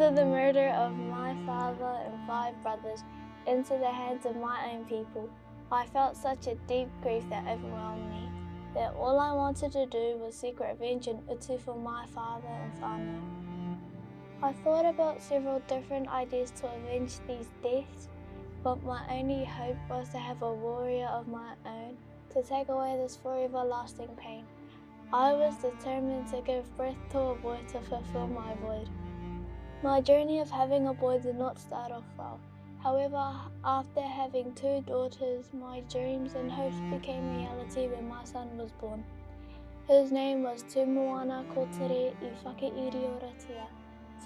After the murder of my father and 5 brothers into the hands of my own people, I felt such a deep grief that overwhelmed me, that all I wanted to do was seek revenge and utu for my father and whānau. I thought about several different ideas to avenge these deaths, but my only hope was to have a warrior of my own to take away this forever lasting pain. I was determined to give birth to a boy to fulfill my void. My journey of having a boy did not start off well. However, after having 2 daughters, my dreams and hopes became reality when my son was born. His name was Tuwhakairiora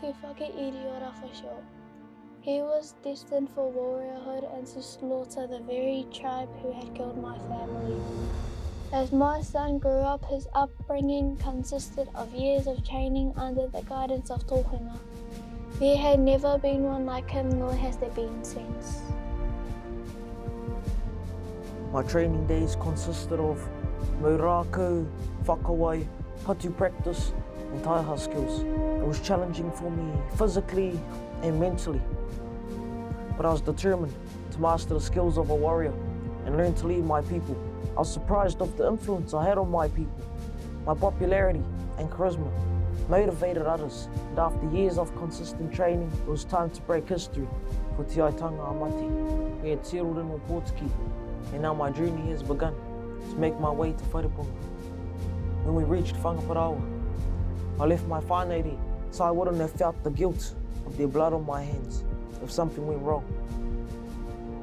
Tuwhakairiora for short. He was destined for warriorhood and to slaughter the very tribe who had killed my family. As my son grew up, his upbringing consisted of years of training under the guidance of Tōhunga. There had never been one like him, nor has there been since. My training days consisted of maurākau, whakawai, patu practice and taiha skills. It was challenging for me physically and mentally, but I was determined to master the skills of a warrior and learn to lead my people. I was surprised of the influence I had on my people. My popularity and charisma motivated others, and after years of consistent training, it was time to break history for Te Aitanga Amati. We had settled in with Pōtiki, and now my journey has begun to make my way to Wharepunga. When we reached Whangaparaoa, I left my whānau there, so I wouldn't have felt the guilt of their blood on my hands if something went wrong.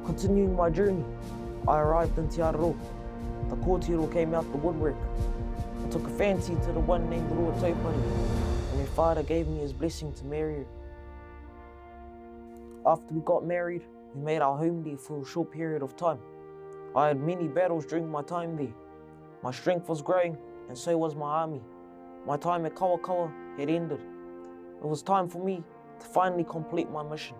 Continuing my journey, I arrived in Te Araroa. The kōtiro came out the woodwork. I took a fancy to the one named Rua Taupari, and my father gave me his blessing to marry her. After we got married, we made our home there for a short period of time. I had many battles during my time there. My strength was growing, and so was my army. My time at Kawakawa had ended. It was time for me to finally complete my mission.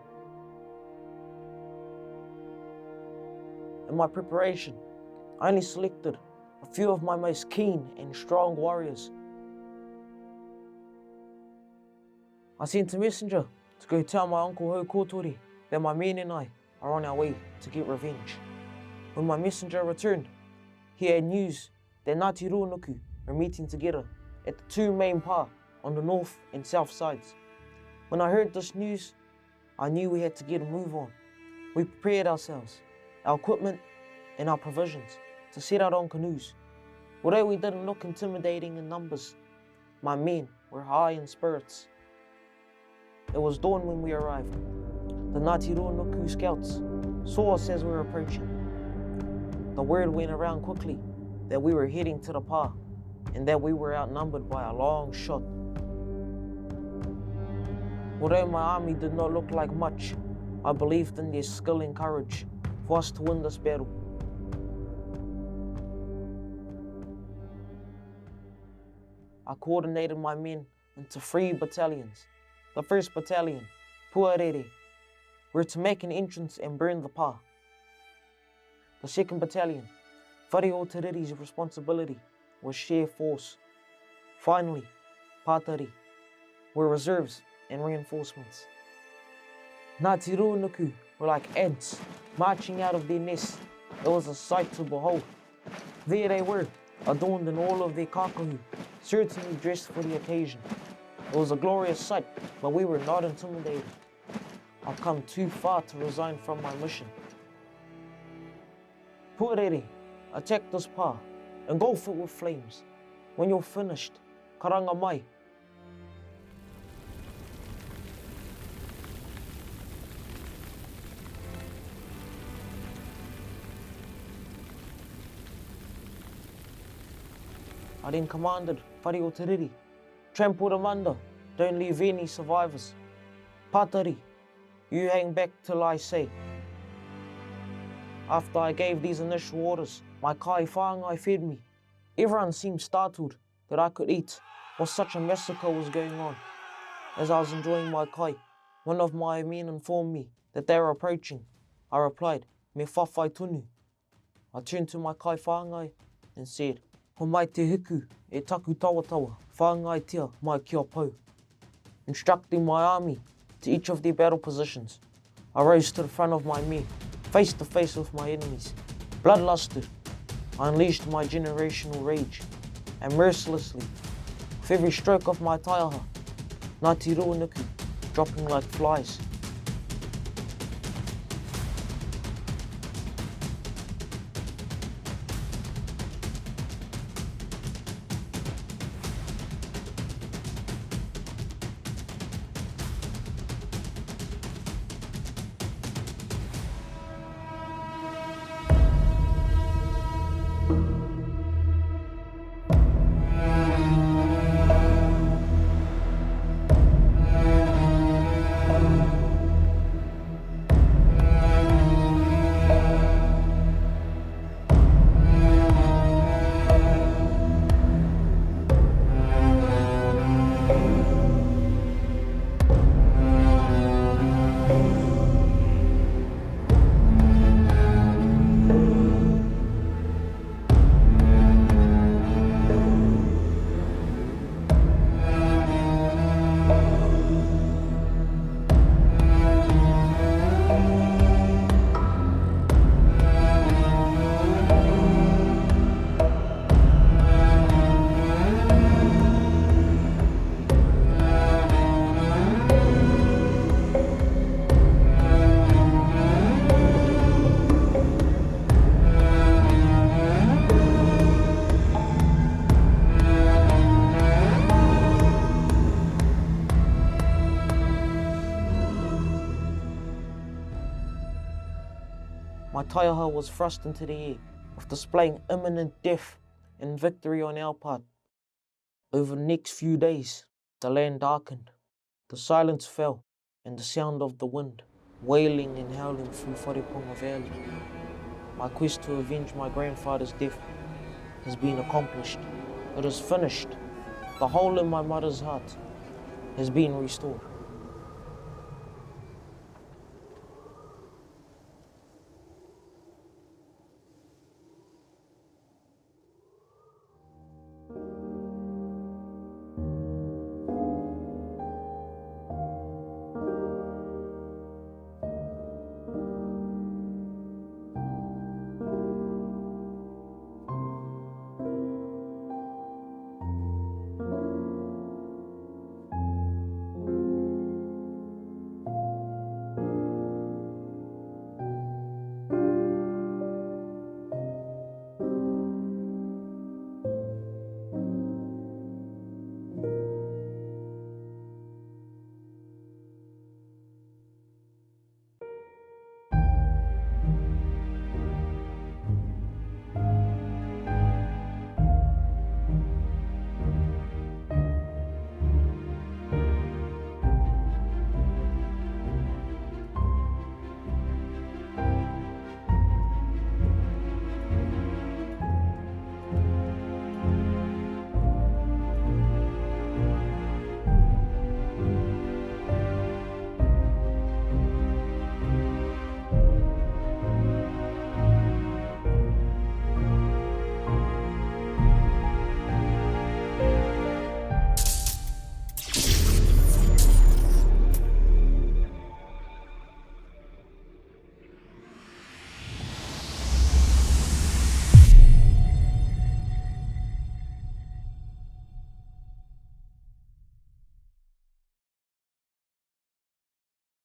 In my preparation, I only selected a few of my most keen and strong warriors. I sent a messenger to go tell my uncle Hau Kotori that my men and I are on our way to get revenge. When my messenger returned, he had news that Ngāti Ruanuku were meeting together at the 2 main pā on the north and south sides. When I heard this news, I knew we had to get a move on. We prepared ourselves, our equipment and our provisions to set out on canoes. Although we didn't look intimidating in numbers, my men were high in spirits. It was dawn when we arrived. The Ngāti Ruanuku scouts saw us as we were approaching. The word went around quickly that we were heading to the pā and that we were outnumbered by a long shot. Although my army did not look like much, I believed in their skill and courage for us to win this battle. I coordinated my men into 3 battalions. The 1st battalion, Puarere, were to make an entrance and burn the pā. The 2nd battalion, Whare o Te Riri's responsibility was share force. Finally, Pātari, were reserves and reinforcements. Ngāti Ruanuku were like ants marching out of their nests. It was a sight to behold. There they were, adorned in all of their kākahu, certainly dressed for the occasion. It was a glorious sight, but we were not intimidated. I've come too far to resign from my mission. Puarere, attack this pā, engulf it with flames. When you're finished, karanga mai. I then commanded Whare o Te Riri, trample them under, don't leave any survivors. Pātari, you hang back till I say. After I gave these initial orders, my kai whāngai fed me. Everyone seemed startled that I could eat while such a massacre was going on. As I was enjoying my kai, one of my men informed me that they were approaching. I replied, me whawhai tunu. I turned to my kai whāngai and said, ho mai te hiku e taku tawatawa, whāngai tia mai kia pau. Instructing my army to each of their battle positions. I rose to the front of my me, face to face with my enemies. Bloodlusted, I unleashed my generational rage, and mercilessly, with every stroke of my taiaha, Ngāti Ruanuku, dropping like flies. My taiaha was thrust into the air, with displaying imminent death and victory on our part. Over the next few days, the land darkened, the silence fell, and the sound of the wind, wailing and howling through Whareponga Valley. My quest to avenge my grandfather's death has been accomplished. It is finished. The hole in my mother's heart has been restored.